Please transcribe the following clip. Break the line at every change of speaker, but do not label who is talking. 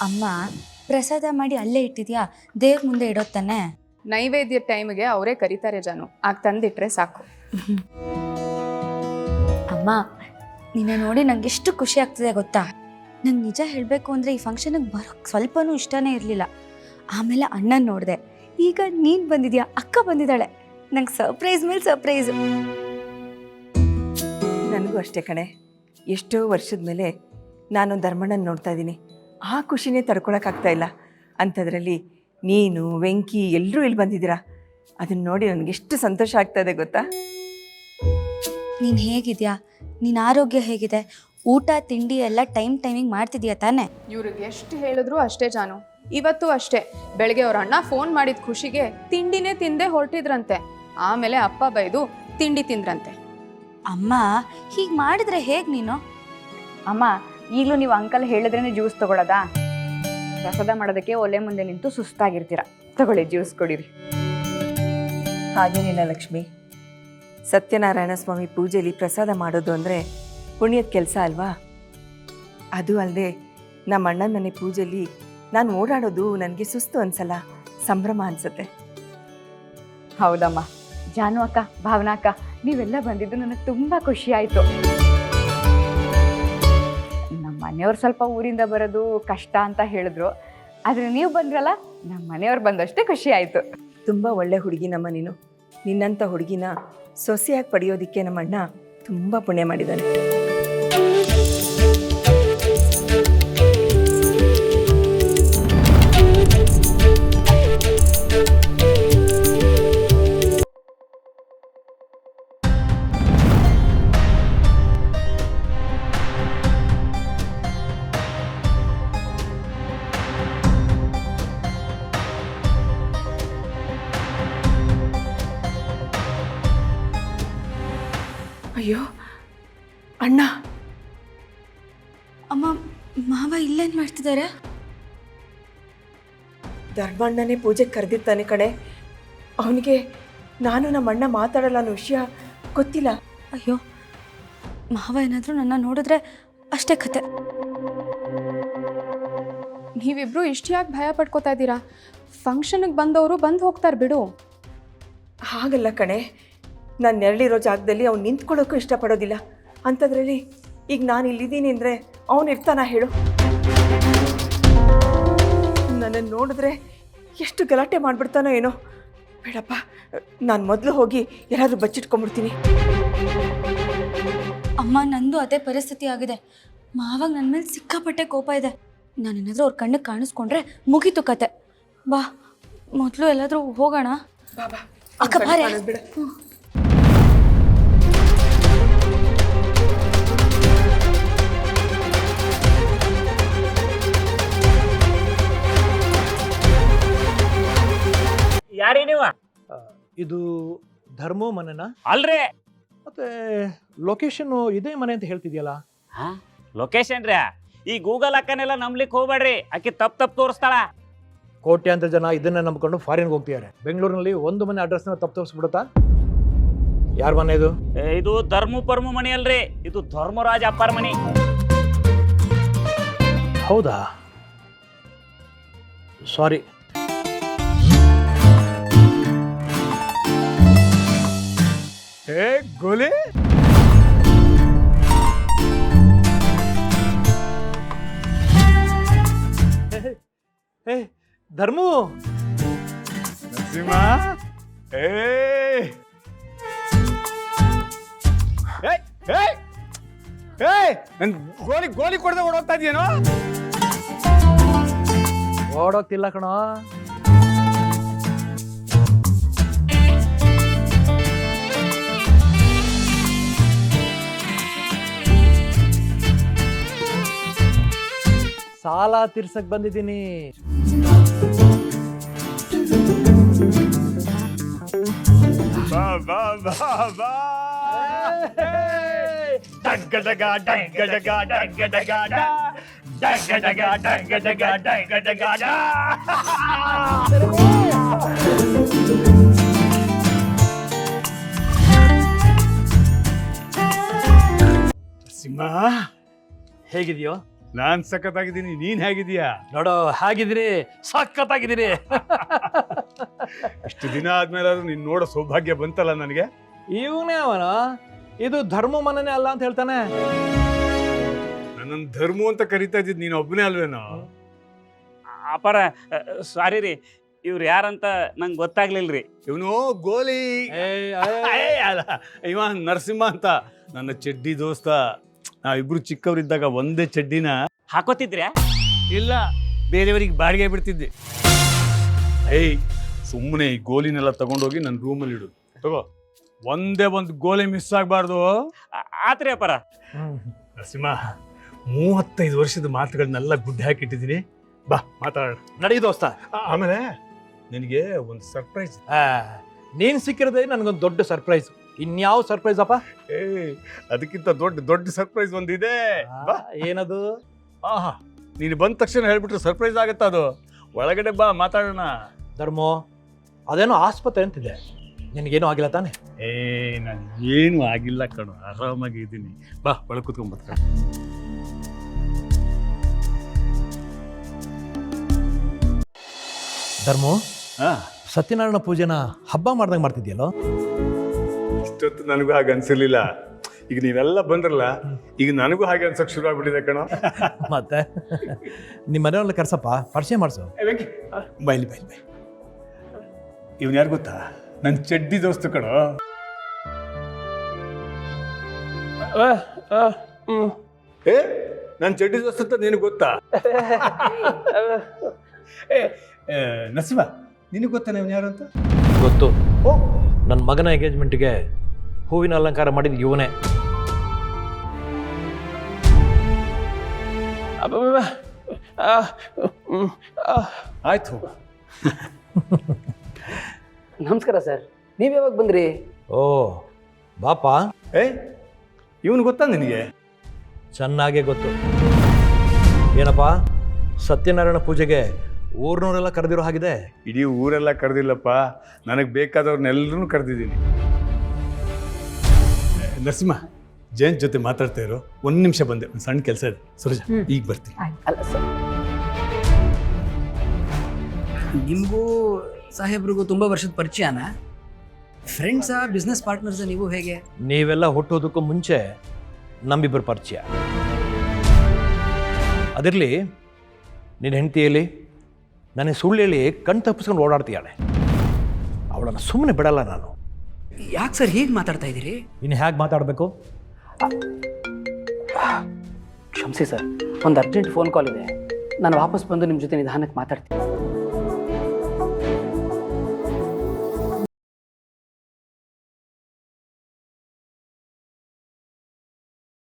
ಅಮ್ಮ ಪ್ರಸಾದ ಮಾಡಿ ಅಲ್ಲೇ ಇಟ್ಟಿದ್ಯಾ, ದೇವ್ರ ಮುಂದೆ ಇಡೋದ್ ತಾನೆ.
ನೈವೇದ್ಯ ಟೈಮ್ಗೆ ಅವರೇ ಕರೀತಾರೆ ಜಾನು, ಆಗ ತಂದಿಟ್ರೆ ಸಾಕು.
ಅಮ್ಮ ನಿನ್ನೆ ನೋಡಿ ನಂಗೆ ಎಷ್ಟು ಖುಷಿ ಆಗ್ತಿದೆ ಗೊತ್ತಾ. ನಂಗೆ ನಿಜ ಹೇಳಬೇಕು ಅಂದರೆ ಈ ಫಂಕ್ಷನಿಗೆ ಬರೋಕ್ಕೆ ಸ್ವಲ್ಪನೂ ಇಷ್ಟನೇ ಇರಲಿಲ್ಲ. ಆಮೇಲೆ ಅಣ್ಣನ ನೋಡಿದೆ, ಈಗ ನೀನು ಬಂದಿದ್ಯಾ, ಅಕ್ಕ ಬಂದಿದ್ದಾಳೆ. ನಂಗೆ ಸರ್ಪ್ರೈಸ್ ಮೇಲೆ ಸರ್ಪ್ರೈಸು.
ನನಗೂ ಅಷ್ಟೇ ಕಣೆ. ಎಷ್ಟೋ ವರ್ಷದ ಮೇಲೆ ನಾನು ಧರ್ಮಣ್ಣನ ನೋಡ್ತಾ ಇದ್ದೀನಿ. ಆ ಖುಷಿನೇ ತಡ್ಕೊಳಕ್ಕಾಗ್ತಾ ಇಲ್ಲ. ಅಂಥದ್ರಲ್ಲಿ ನೀನು ವೆಂಕಿ ಎಲ್ಲರೂ ಇಲ್ಲಿ ಬಂದಿದ್ದೀರಾ. ಅದನ್ನು ನೋಡಿ ನನಗೆಷ್ಟು ಸಂತೋಷ ಆಗ್ತಾ ಇದೆ ಗೊತ್ತಾ.
ನೀನು ಹೇಗಿದ್ಯಾ, ನಿನ್ನ ಆರೋಗ್ಯ ಹೇಗಿದೆ, ಊಟ ತಿಂಡಿ ಎಲ್ಲ ಟೈಮಿಂಗ್ ಮಾಡ್ತಿದ್ಯಾ ತಾನೆ?
ಇವ್ರಿಗೆ ಎಷ್ಟು ಹೇಳಿದ್ರು ಅಷ್ಟೇ ಜಾನು. ಇವತ್ತು ಅಷ್ಟೇ, ಬೆಳಗ್ಗೆ ಅವ್ರ ಅಣ್ಣ ಫೋನ್ ಮಾಡಿದ ಖುಷಿಗೆ ತಿಂಡಿನೇ ತಿಂದೆ ಹೊರಟಿದ್ರಂತೆ. ಆಮೇಲೆ ಅಪ್ಪ ಬೈದು ತಿಂಡಿ ತಿಂದ್ರಂತೆ.
ಅಮ್ಮ ಹೀಗೆ ಮಾಡಿದ್ರೆ ಹೇಗೆ ನೀನು?
ಅಮ್ಮ, ಈಗಲೂ ನೀವು ಅಂಕಲ್ ಹೇಳಿದ್ರೇ ಜ್ಯೂಸ್ ತಗೊಳ್ಳೋದಾ? ಪ್ರಸಾದ ಮಾಡೋದಕ್ಕೆ ಒಲೆ ಮುಂದೆ ನಿಂತು ಸುಸ್ತಾಗಿರ್ತೀರ. ತಗೊಳ್ಳಿ, ಜ್ಯೂಸ್ ಕುಡೀರಿ.
ಹಾಗೇನಿಲ್ಲ ಲಕ್ಷ್ಮಿ. ಸತ್ಯನಾರಾಯಣ ಸ್ವಾಮಿ ಪೂಜೆಯಲ್ಲಿ ಪ್ರಸಾದ ಮಾಡೋದು ಅಂದರೆ ಪುಣ್ಯದ ಕೆಲಸ ಅಲ್ವಾ. ಅದು ಅಲ್ಲದೆ ನಮ್ಮ ಅಣ್ಣನ ಮನೆ ಪೂಜೆಯಲ್ಲಿ ನಾನು ಓಡಾಡೋದು ನನಗೆ ಸುಸ್ತು ಅನ್ಸಲ್ಲ, ಸಂಭ್ರಮ ಅನಿಸುತ್ತೆ.
ಹೌದಮ್ಮ. ಜಾನು ಅಕ್ಕ, ಭಾವನಾ ಅಕ್ಕ, ನೀವೆಲ್ಲ ಬಂದಿದ್ದು ನನಗೆ ತುಂಬ ಖುಷಿ ಆಯಿತು. ನಮ್ಮ ಮನೆಯವ್ರು ಸ್ವಲ್ಪ ಊರಿಂದ ಬರೋದು ಕಷ್ಟ ಅಂತ ಹೇಳಿದ್ರು, ಆದರೆ ನೀವು ಬಂದ್ರಲ್ಲ, ನಮ್ಮ ಮನೆಯವ್ರು ಬಂದಷ್ಟೇ ಖುಷಿ ಆಯಿತು.
ತುಂಬ ಒಳ್ಳೆ ಹುಡುಗಿ ನಮ್ಮ ನೀನು. ನಿನ್ನಂಥ ಹುಡುಗಿನ ಸೊಸೆಯಾಗಿ ಪಡೆಯೋದಕ್ಕೆ ನಮ್ಮ ಅಣ್ಣ ತುಂಬ ಪುಣ್ಯ ಮಾಡಿದ್ದಾನೆ. ಅಯ್ಯೋ ಅಣ್ಣ.
ಅಮ್ಮ, ಮಾವ ಇಲ್ಲೇನು ಮಾಡ್ತಿದ್ದಾರೆ?
ಧರ್ಮಣ್ಣನೇ ಪೂಜೆಗೆ ಕರೆದಿರ್ತಾನೆ ಕಣೆ. ಅವನಿಗೆ ನಾನು ನಮ್ಮ ಅಣ್ಣ ಮಾತಾಡಲ್ಲ ಅನ್ನೋ ವಿಷಯ ಗೊತ್ತಿಲ್ಲ.
ಅಯ್ಯೋ, ಮಾವ ಏನಾದರೂ ನನ್ನ ನೋಡಿದ್ರೆ ಅಷ್ಟೇ ಕತೆ.
ನೀವಿಬ್ರು ಇಷ್ಟು ಯಾಕೆ ಭಯ ಪಡ್ಕೋತಾ ಇದ್ದೀರಾ? ಫಂಕ್ಷನ್ಗೆ ಬಂದವರು ಬಂದು ಹೋಗ್ತಾರೆ ಬಿಡು.
ಹಾಗಲ್ಲ ಕಣೆ, ನಾನು ನೆರಳಿರೋ ಜಾಗದಲ್ಲಿ ಅವ್ನು ನಿಂತ್ಕೊಳ್ಳೋಕ್ಕೂ ಇಷ್ಟಪಡೋದಿಲ್ಲ. ಅಂಥದ್ರಲ್ಲಿ ಈಗ ನಾನು ಇಲ್ಲಿದ್ದೀನಿ ಅಂದರೆ ಅವನು ಇರ್ತಾನ ಹೇಳು? ನನ್ನನ್ನು ನೋಡಿದ್ರೆ ಎಷ್ಟು ಗಲಾಟೆ ಮಾಡಿಬಿಡ್ತಾನೋ ಏನೋ. ಬೇಡಪ್ಪ, ನಾನು ಮೊದಲು ಹೋಗಿ ಯಾರಾದರೂ ಬಚ್ಚಿಟ್ಕೊಂಡ್ಬಿಡ್ತೀನಿ.
ಅಮ್ಮ, ನಂದು ಅದೇ ಪರಿಸ್ಥಿತಿ ಆಗಿದೆ. ಮಾವಾಗ ನನ್ನ ಮೇಲೆ ಸಿಕ್ಕಾಪಟ್ಟೆ ಕೋಪ ಇದೆ. ನಾನೇನಾದರೂ ಅವ್ರ ಕಣ್ಣಿಗೆ ಕಾಣಿಸ್ಕೊಂಡ್ರೆ ಮುಗೀತು ಕತೆ. ಬಾ, ಮೊದಲು ಎಲ್ಲಾದರೂ ಹೋಗೋಣ.
ಬಾಬಾ
ಅಕ್ಕ ಬಾರೆ.
ಬಿಡ.
ಯಾರೀ ನೀವ?
ಇದು ಧರ್ಮೋ ಮನೆನಾ?
ಅಲ್ರಿ,
ಮತ್ತೆ ಲೊಕೇಶನ್ ಇದೇ ಮನೆ ಅಂತ ಹೇಳ್ತಿದ್ಯಲ್ಲ?
ಲೊಕೇಶನ್ ರೀ. ಈ ಗೂಗಲ್ ಅಕ್ಕನೆಲ್ಲ ನಂಬ್ಲಿಕ್ಕೆ ಹೋಗ್ಬೇಡ್ರಿ, ಆಕಿ ತಪ್ಪು ತೋರಿಸ್ತಾಳ.
ಕೋಟ್ಯಾಂತರ ಜನ ಇದನ್ನ ನಂಬ್ಕೊಂಡು ಫಾರಿನ್ಗೆ ಹೋಗ್ತಿದ್ದಾರೆ. ಬೆಂಗಳೂರಿನಲ್ಲಿ ಒಂದು ಮನೆ ಅಡ್ರೆಸ್ನ ತಪ್ಪು ತೋರಿಸ್ಬಿಡುತ್ತಾ? ಯಾರ ಮನೆ ಇದು?
ಇದು ಧರ್ಮ ಪರ್ಮ ಮನಿ ಅಲ್ರಿ, ಇದು ಧರ್ಮರಾಜ ಅಪ್ಪಾರ ಮನಿ.
ಹೌದಾ? ಸಾರಿ.
ಏ ಗೋಲಿ,
ಏ ಧರ್ಮು,
ನರಸಿಂಹ, ಏ ನನ್ ಗೋಲಿ ಗೋಲಿ ಕೊಡದೆ ಓಡೋಗ್ತಾ ಇದೆಯೇನೋ?
ಓಡೋಗ್ತಿಲ್ಲ ಕಣೋ. ಸಾಲ ತೀರ್ಸಕ್ ಬಂದಿದ್ದೀನಿ.
ಬಾ ಬಾ ಬಾ ಬಾ. ಡಗ್ಗ ಡಗ ಡಗ್ಗ ಡಗ ಡಗ್ಗ ಡಗ ಡಗ್ಗ ಡಗ ಡಗ್ಗ ಡಗ ಡಗ್ಗ ಡಗ ಡ. ಸಿಂಹ,
ಹೇಗಿದೆಯೋ?
ನಾನ್ ಸಖತ್ತಾಗಿದ್ದೀನಿ, ನೀನ್ ಹೇಗಿದೀಯಾ?
ನೋಡೋ ಹೇಗಿದ್ದೀರಿ, ಸಖತ್ತಾಗಿದ್ದೀರಿ.
ಇಷ್ಟು ದಿನ ಆದ್ಮೇಲಾದ್ರೂ ನೀನ್ ನೋಡೋ ಸೌಭಾಗ್ಯ ಬಂತಲ್ಲ ನನಗೆ.
ಇವನೇ ಅವನ, ಇದು ಧರ್ಮ ಮನನೇ ಅಲ್ಲ ಅಂತ ಹೇಳ್ತಾನೆ.
ನನ್ನನ್ನು ಧರ್ಮ ಅಂತ ಕರಿತಾ ಇದ್ದಿದ್ ನೀನು ಒಬ್ಬನೇ ಅಲ್ವೇನೋ?
ಅಪಾರ ಸಾರಿ ರೀ, ಇವ್ರು ಯಾರಂತ ನಂಗೆ ಗೊತ್ತಾಗ್ಲಿಲ್ರಿ.
ಇವನು ಗೋಲಿ. ಅಲ್ಲ, ಇವ ನರಸಿಂಹ ಅಂತ ನನ್ನ ಚಡ್ಡಿ ದೋಸ್ತ. ನಾವಿಬ್ರು ಚಿಕ್ಕವರಿದ್ದಾಗ ಒಂದೇ ಚಡ್ಡಿನ
ಹಾಕೋತಿದ್ರ್ಯಾ?
ಇಲ್ಲ, ಬೇರೆಯವರಿಗೆ ಬಾಡಿಗೆ ಬಿಡ್ತಿದ್ದೆ. ಏಯ್, ಸುಮ್ಮನೆ ಈ ಗೋಲಿನೆಲ್ಲ ತಗೊಂಡೋಗಿ ನನ್ನ ರೂಮಲ್ಲಿ ಇಡು. ತಗೋ, ಒಂದೇ ಒಂದು ಗೋಲಿ ಮಿಸ್ ಆಗಬಾರ್ದು.
ಆತ್ರಿ ಅಪಾರ.
ನರಸಿಂಹ, 35 ವರ್ಷದ ಮಾತುಗಳನ್ನೆಲ್ಲ ಗುಡ್ಡೆ ಹಾಕಿಟ್ಟಿದ್ದೀನಿ. ಬಾ ಮಾತಾಡೋಣ.
ನಡಿ ದೋಸ್ತ.
ಆಮೇಲೆ ನಿನಗೆ ಒಂದು ಸರ್ಪ್ರೈಸ್.
ನೀನ್ ಸಿಕ್ಕಿರೋದೇ ನನಗೊಂದು ದೊಡ್ಡ ಸರ್ಪ್ರೈಸ್. ಇನ್ಯಾವ ಸರ್ಪ್ರೈಸ್ ಅಪ್ಪ?
ಅದಕ್ಕಿಂತ ದೊಡ್ಡ ಸರ್ಪ್ರೈಸ್ ಒಂದಿದೆ. ಬಾ.
ಏನದು?
ಆಹಾ, ನೀನು ಬಂದ ತಕ್ಷಣ ಹೇಳ್ಬಿಟ್ರೆ ಸರ್ಪ್ರೈಸ್ ಆಗತ್ತ ಅದು. ಒಳಗಡೆ ಬಾ, ಮಾತಾಡೋಣ.
ಧರ್ಮೋ, ಅದೇನೋ ಆಸ್ಪತ್ರೆ ಅಂತಿದೆ, ನಿನಗೇನು ಆಗಿಲ್ಲ ತಾನೆ?
ನಾನು ಏನು ಆಗಿಲ್ಲ ಕಣೋ, ಆರಾಮಾಗಿ ಇದ್ದೀನಿ. ಬಾ, ಒಳಗೆ ಕೂತ್ಕೊಂಡ್ಬರ್ತ.
ಧರ್ಮೋ, ಸತ್ಯನಾರಾಯಣ ಪೂಜೆನ ಹಬ್ಬ ಮಾಡ್ದಂಗೆ ಮಾಡ್ತಿದ್ಯಲ್ಲೋ?
ಇಷ್ಟೊತ್ತು ನನಗೂ ಹಾಗೆ ಅನ್ಸಿರ್ಲಿಲ್ಲ. ಈಗ ನೀವೆಲ್ಲ ಬಂದ್ರಲ್ಲ, ಈಗ ನನಗೂ ಹಾಗೆ ಅನ್ಸಕ್ ಶುರು ಆಗ್ಬಿಟ್ಟಿದೆ ಕಣೋ.
ಮತ್ತೆ ನಿಮ್ಮ ಮನೆಯವ್ರನ್ನ ಕರ್ಸಪ್ಪ, ಪರಿಚಯ ಮಾಡಿಸು.
ಬೈಲಿ. ಇವನ್ ಯಾರು ಗೊತ್ತಾ? ನನ್ನ ಚಡ್ಡಿ ದೋಸ್ತು ಕಣೋ. ಏ, ನನ್ನ ಚಡ್ಡಿ ದೋಸ್ತ ಅಂತ ನಿನಗೆ ಗೊತ್ತಾ? ನರಸಿಂಹ, ನಿನಗೆ ಗೊತ್ತಾನೆ ಇವನ್ ಯಾರು ಅಂತ?
ಗೊತ್ತು. ನನ್ನ ಮಗನ ಎಂಗೇಜ್ಮೆಂಟ್ಗೆ ಹೂವಿನ ಅಲಂಕಾರ ಮಾಡಿದ ಇವನೇ.
ಆಯ್ತು.
ನಮಸ್ಕಾರ ಸರ್, ನೀವು ಯಾವಾಗ ಬಂದ್ರಿ?
ಓ ಬಾಪ,
ಏ, ಇವನು ಗೊತ್ತಾ ನಿನಗೆ?
ಚೆನ್ನಾಗೇ ಗೊತ್ತು. ಏನಪ್ಪ, ಸತ್ಯನಾರಾಯಣ ಪೂಜೆಗೆ ಊರ್ನವರೆಲ್ಲ ಕರೆದಿರೋ ಹಾಗಿದೆ?
ಇಡೀ ಊರೆಲ್ಲ ಕರೆದಿಲ್ಲಪ್ಪ, ನನಗೆ ಬೇಕಾದವ್ರನ್ನೆಲ್ಲರೂ ಕರೆದಿದ್ದೀನಿ. ನರಸಿಂಹ, ಜಯಂತ್ ಜೊತೆ ಮಾತಾಡ್ತಾ ಇರೋ, 1 ನಿಮಿಷ ಬಂದೆ, ಒಂದು ಸಣ್ಣ ಕೆಲಸ ಇದೆ. ಸುರಜ, ಈಗ ಬರ್ತೀನಿ.
ಅಲ್ಲ ಸರ್, ನಿಮಗೂ ಸಾಹೇಬ್ರಿಗೂ ತುಂಬ ವರ್ಷದ ಪರಿಚಯನಾ? ಫ್ರೆಂಡ್ಸಾ, ಬಿಸ್ನೆಸ್ ಪಾರ್ಟ್ನರ್ಸಾ ನೀವು ಹೇಗೆ?
ನೀವೆಲ್ಲ ಹುಟ್ಟೋದಕ್ಕೂ ಮುಂಚೆ ನಮ್ಮಿಬ್ಬರು ಪರಿಚಯ. ಅದಿರಲಿ, ನಿನ್ನ ಹೆಂಡತಿಯಲ್ಲಿ ನನಗೆ ಸುಳ್ಳು ಹೇಳಿ ಕಣ್ ತಪ್ಪಿಸ್ಕೊಂಡು ಓಡಾಡ್ತೀಯಾಳೆ. ಅವಳನ್ನು ಸುಮ್ಮನೆ ಬಿಡಲ್ಲ ನಾನು.
ಯಾಕೆ ಸರ್ ಹೀಗೆ ಮಾತಾಡ್ತಾ ಇದ್ದೀರಿ?
ಇನ್ನು ಹೇಗೆ ಮಾತಾಡಬೇಕು?
ಕ್ಷಮಿಸಿ ಸರ್, ಒಂದು ಅರ್ಜೆಂಟ್ ಫೋನ್ ಕಾಲ್ ಇದೆ. ನಾನು ವಾಪಸ್ ಬಂದು ನಿಮ್ಮ ಜೊತೆ ನಿಧಾನಕ್ಕೆ ಮಾತಾಡ್ತೀನಿ.